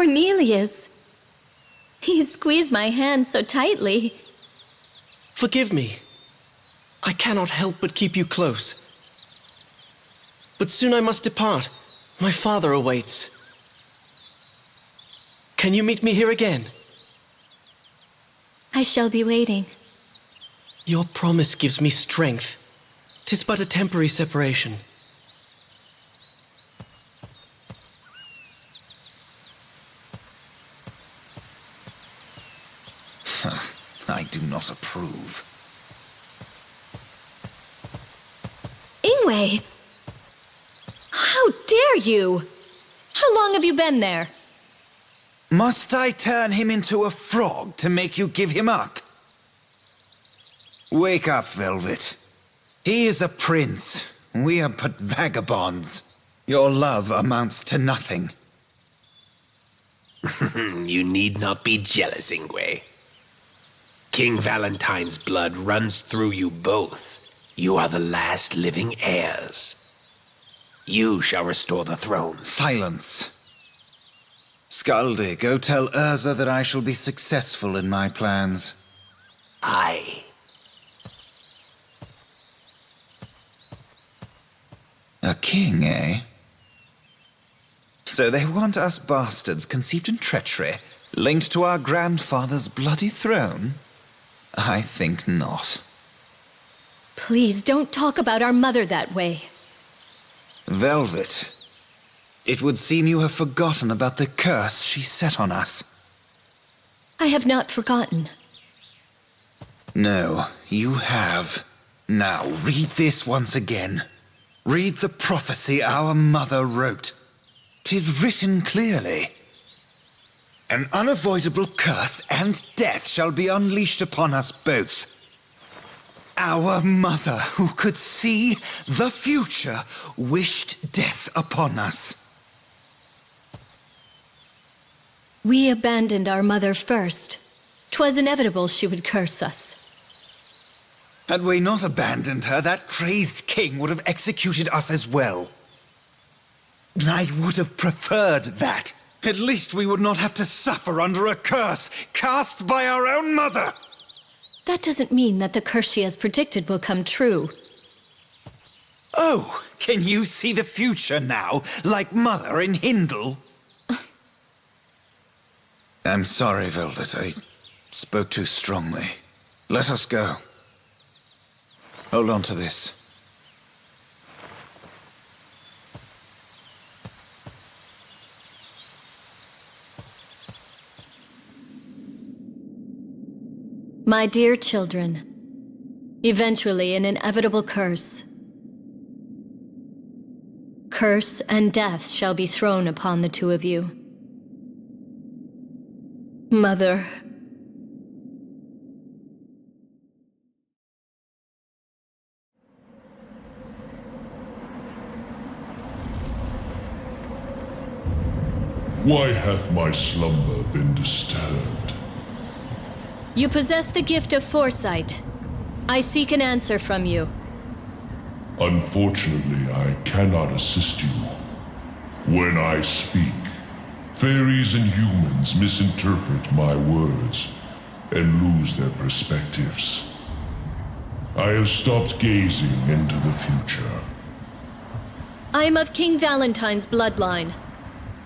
Cornelius! He squeezed my hand so tightly. Forgive me. I cannot help but keep you close. But soon I must depart. My father awaits. Can you meet me here again? I shall be waiting. Your promise gives me strength. 'Tis but a temporary separation. I do not approve. Ingwe! How dare you! How long have you been there? Must I turn him into a frog to make you give him up? Wake up, Velvet. He is a prince. We are but vagabonds. Your love amounts to nothing. You need not be jealous, Ingwe. King Valentine's blood runs through you both. You are the last living heirs. You shall restore the throne. Silence. Skaldi, go tell Urza that I shall be successful in my plans. Aye. A king, eh? So they want us bastards conceived in treachery, linked to our grandfather's bloody throne? I think not. Please don't talk about our mother that way. Velvet, it would seem you have forgotten about the curse she set on us. I have not forgotten. No, you have. Now, read this once again. Read the prophecy our mother wrote. 'Tis written clearly. An unavoidable curse and death shall be unleashed upon us both. Our mother, who could see the future, wished death upon us. We abandoned our mother first. 'Twas inevitable she would curse us. Had we not abandoned her, that crazed king would have executed us as well. I would have preferred that. At least we would not have to suffer under a curse cast by our own mother. That doesn't mean that the curse she has predicted will come true. Oh, can you see the future now, like Mother in Hindle? I'm sorry, Velvet. I spoke too strongly. Let us go. Hold on to this. My dear children, eventually an inevitable curse. Curse and death shall be thrown upon the two of you. Mother. Why hath my slumber been disturbed? You possess the gift of foresight. I seek an answer from you. Unfortunately, I cannot assist you. When I speak, fairies and humans misinterpret my words and lose their perspectives. I have stopped gazing into the future. I am of King Valentine's bloodline.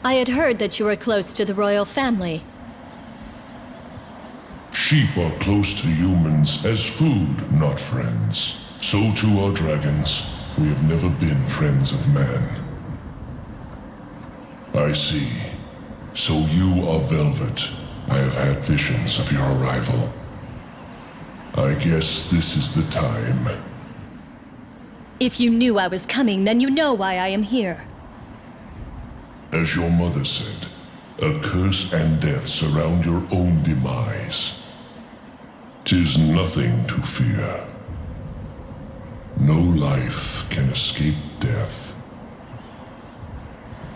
I had heard that you were close to the royal family. Sheep are close to humans as food, not friends. So too are dragons. We have never been friends of man. I see. So you are Velvet. I have had visions of your arrival. I guess this is the time. If you knew I was coming, then you know why I am here. As your mother said, a curse and death surround your own demise. 'Tis nothing to fear. No life can escape death.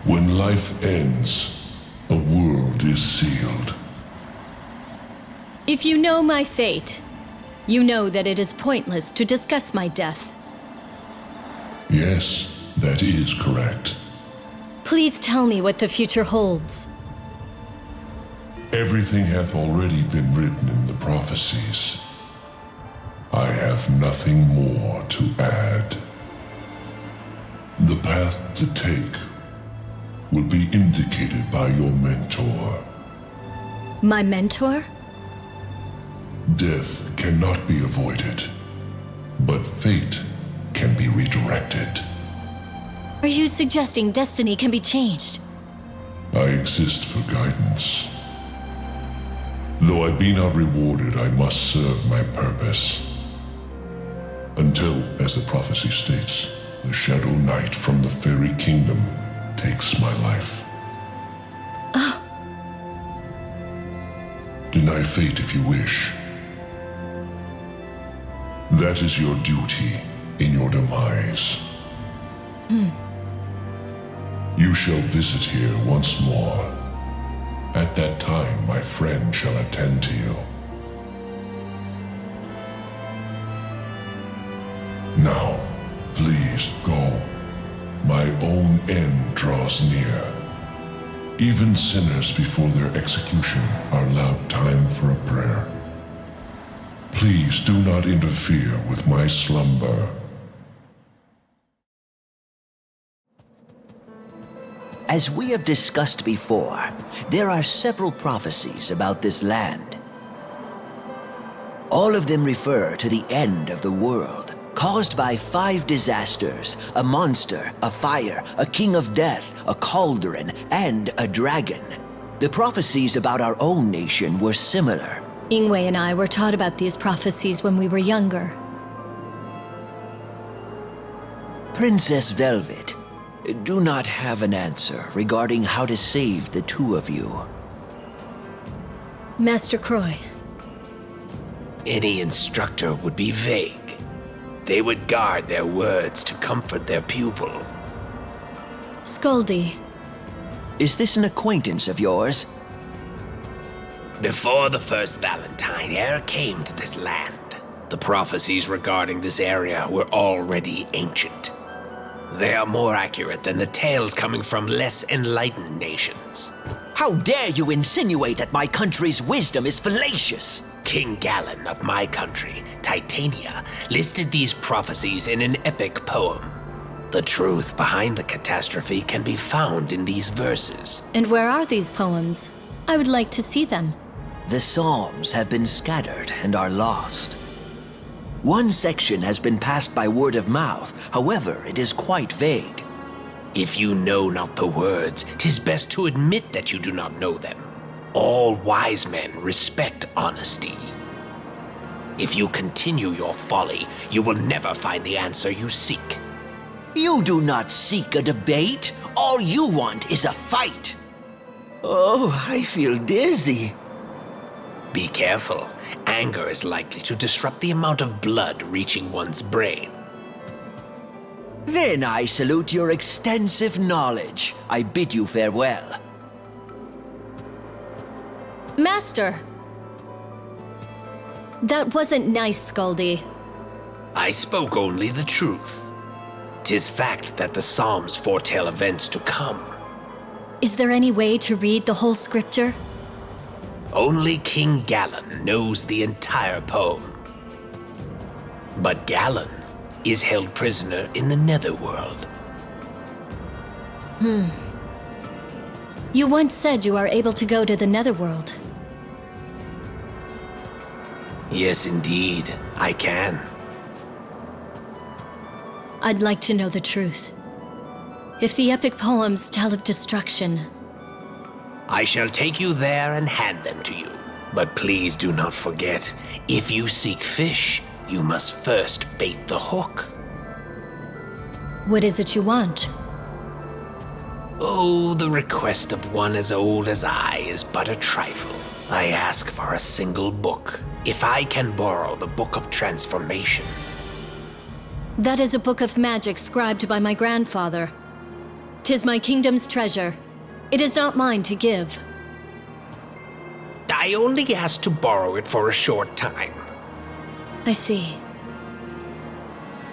When life ends, a world is sealed. If you know my fate, you know that it is pointless to discuss my death. Yes, that is correct. Please tell me what the future holds. Everything hath already been written in the prophecies. I have nothing more to add. The path to take will be indicated by your mentor. My mentor? Death cannot be avoided, but fate can be redirected. Are you suggesting destiny can be changed? I exist for guidance. Though I be not rewarded, I must serve my purpose. Until, as the prophecy states, the Shadow Knight from the Fairy Kingdom takes my life. Deny fate if you wish. That is your duty in your demise. You shall visit here once more. At that time, my friend shall attend to you. Now, please go. My own end draws near. Even sinners before their execution are allowed time for a prayer. Please do not interfere with my slumber. As we have discussed before, there are several prophecies about this land. All of them refer to the end of the world, caused by 5 disasters: a monster, a fire, a king of death, a cauldron, and a dragon. The prophecies about our own nation were similar. Ingwe and I were taught about these prophecies when we were younger. Princess Velvet, do not have an answer regarding how to save the two of you. Master Croy, Any instructor would be vague. They would guard their words to comfort their pupil. Scoldy, Is this an acquaintance of yours? Before the first Valentine e'er came to this land, the prophecies regarding this area were already ancient. They are more accurate than the tales coming from less enlightened nations. How dare you insinuate that my country's wisdom is fallacious? King Galen of my country, Titania, listed these prophecies in an epic poem. The truth behind the catastrophe can be found in these verses. and where are these poems? I would like to see them. The Psalms have been scattered and are lost. One section has been passed by word of mouth, however, it is quite vague. If you know not the words, 'tis best to admit that you do not know them. All wise men respect honesty. If you continue your folly, you will never find the answer you seek. You do not seek a debate. All you want is a fight. Oh, I feel dizzy. Be careful. Anger is likely to disrupt the amount of blood reaching one's brain. Then I salute your extensive knowledge. I bid you farewell. Master! That wasn't nice, Scoldy. I spoke only the truth. 'Tis fact that the Psalms foretell events to come. Is there any way to read the whole scripture? Only King Galen knows the entire poem. But Galen is held prisoner in the Netherworld. You once said you are able to go to the Netherworld. Yes, indeed, I can. I'd like to know the truth. If the epic poems tell of destruction, I shall take you there and hand them to you. But please do not forget, if you seek fish, you must first bait the hook. what is it you want? Oh, the request of one as old as I is but a trifle. I ask for a single book. If I can borrow the Book of Transformation. That is a book of magic scribed by my grandfather. 'Tis my kingdom's treasure. It is not mine to give. I only ask to borrow it for a short time. I see.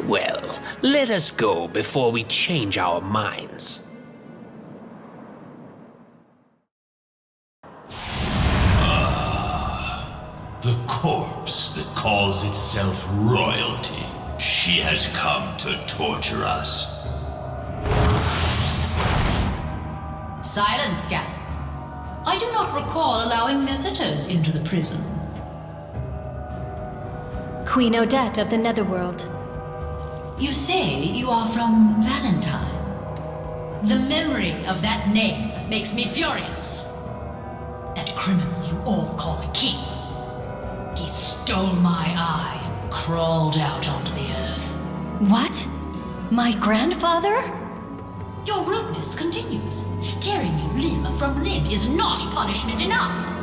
Well, let us go before we change our minds. The corpse that calls itself royalty. She has come to torture us. Silence, Scan. I do not recall allowing visitors into the prison. Queen Odette of the Netherworld. You say you are from Valentine. The memory of that name makes me furious. That criminal you all call a king. He stole my eye and crawled out onto the earth. What? My grandfather? Your rudeness continues. Tearing you limb from limb is not punishment enough.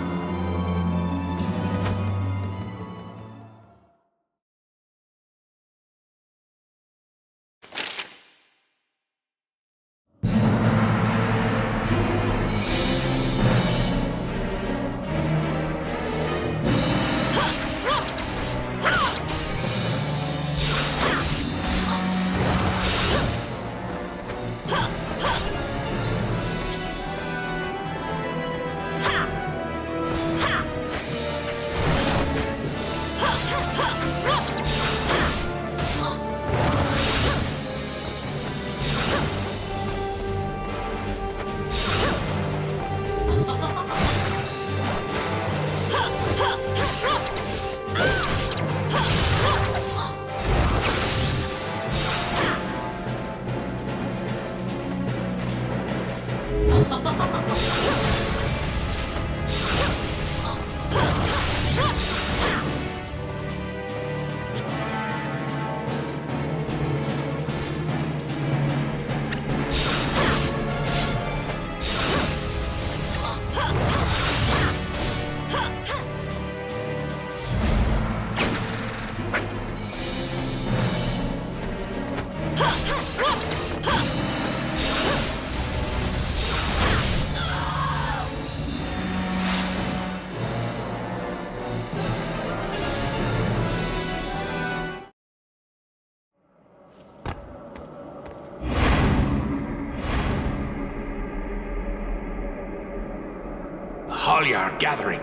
Holly are gathering.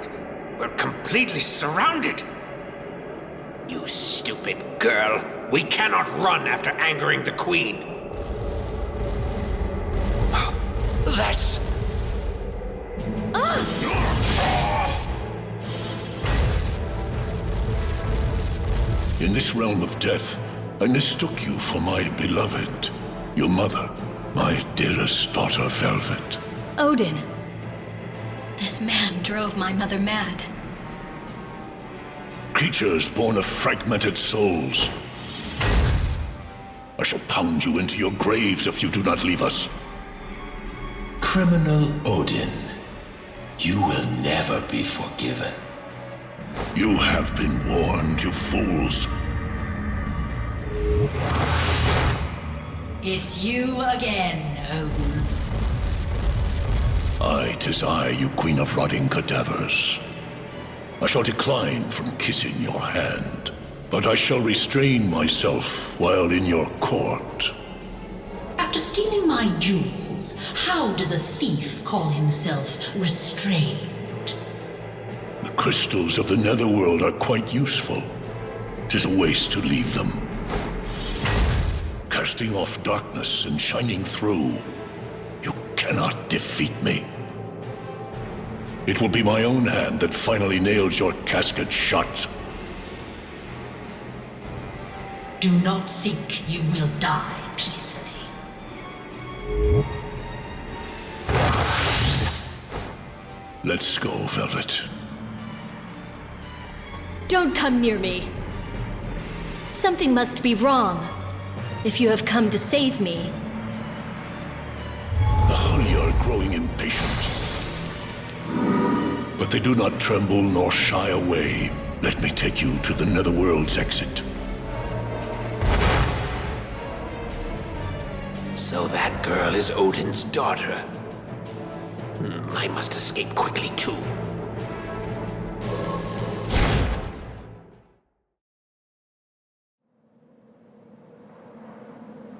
We're completely surrounded. You stupid girl. We cannot run after angering the queen. That's... In this realm of death, I mistook you for my beloved, your mother, my dearest daughter, Velvet. Odin. This man drove my mother mad. Creatures born of fragmented souls. I shall pound you into your graves if you do not leave us. Criminal Odin, you will never be forgiven. You have been warned, you fools. It's you again, Odin. Tis I, you queen of rotting cadavers. I shall decline from kissing your hand, but I shall restrain myself while in your court. After stealing my jewels, how does a thief call himself restrained? The crystals of the Netherworld are quite useful. 'Tis a waste to leave them. Casting off darkness and shining through, you cannot defeat me. It will be my own hand that finally nails your casket shut. Do not think you will die peacefully. Let's go, Velvet. Don't come near me. Something must be wrong. If you have come to save me. The Hully are growing impatient. But they do not tremble nor shy away. Let me take you to the Netherworld's exit. So that girl is Odin's daughter. I must escape quickly, too.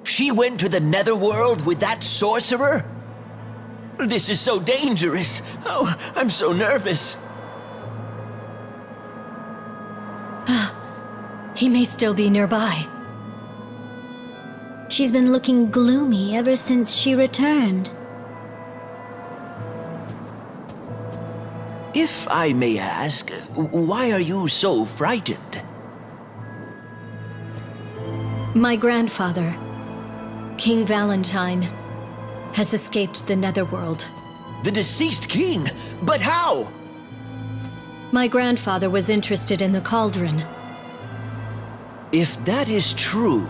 She went to the Netherworld with that sorcerer? This is so dangerous. Oh, I'm so nervous. He may still be nearby. She's been looking gloomy ever since she returned. If I may ask, why are you so frightened? My grandfather, King Valentine, has escaped the Netherworld. The deceased king? But how? My grandfather was interested in the cauldron. If that is true,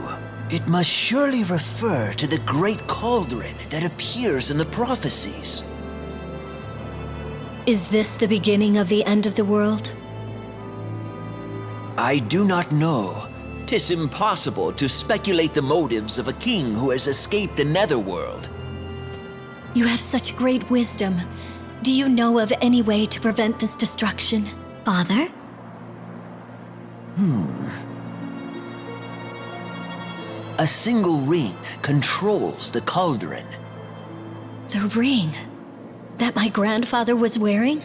it must surely refer to the great cauldron that appears in the prophecies. Is this the beginning of the end of the world? I do not know. 'Tis impossible to speculate the motives of a king who has escaped the Netherworld. You have such great wisdom. Do you know of any way to prevent this destruction? Father? A single ring controls the cauldron. The ring that my grandfather was wearing?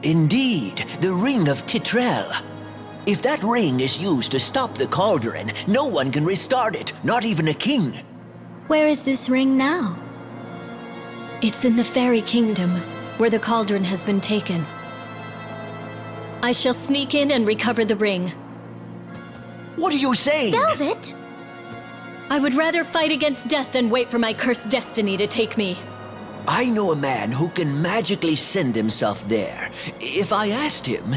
Indeed, the Ring of Titrel. If that ring is used to stop the cauldron, no one can restart it, not even a king. Where is this ring now? It's in the fairy kingdom, where the cauldron has been taken. I shall sneak in and recover the ring. What are you saying? Velvet? I would rather fight against death than wait for my cursed destiny to take me. I know a man who can magically send himself there. If I asked him...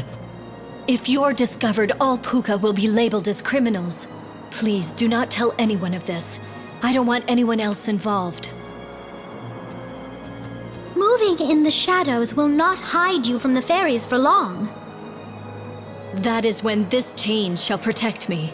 If you're discovered, all Puka will be labeled as criminals. Please do not tell anyone of this. I don't want anyone else involved. Moving in the shadows will not hide you from the fairies for long. That is when this chain shall protect me.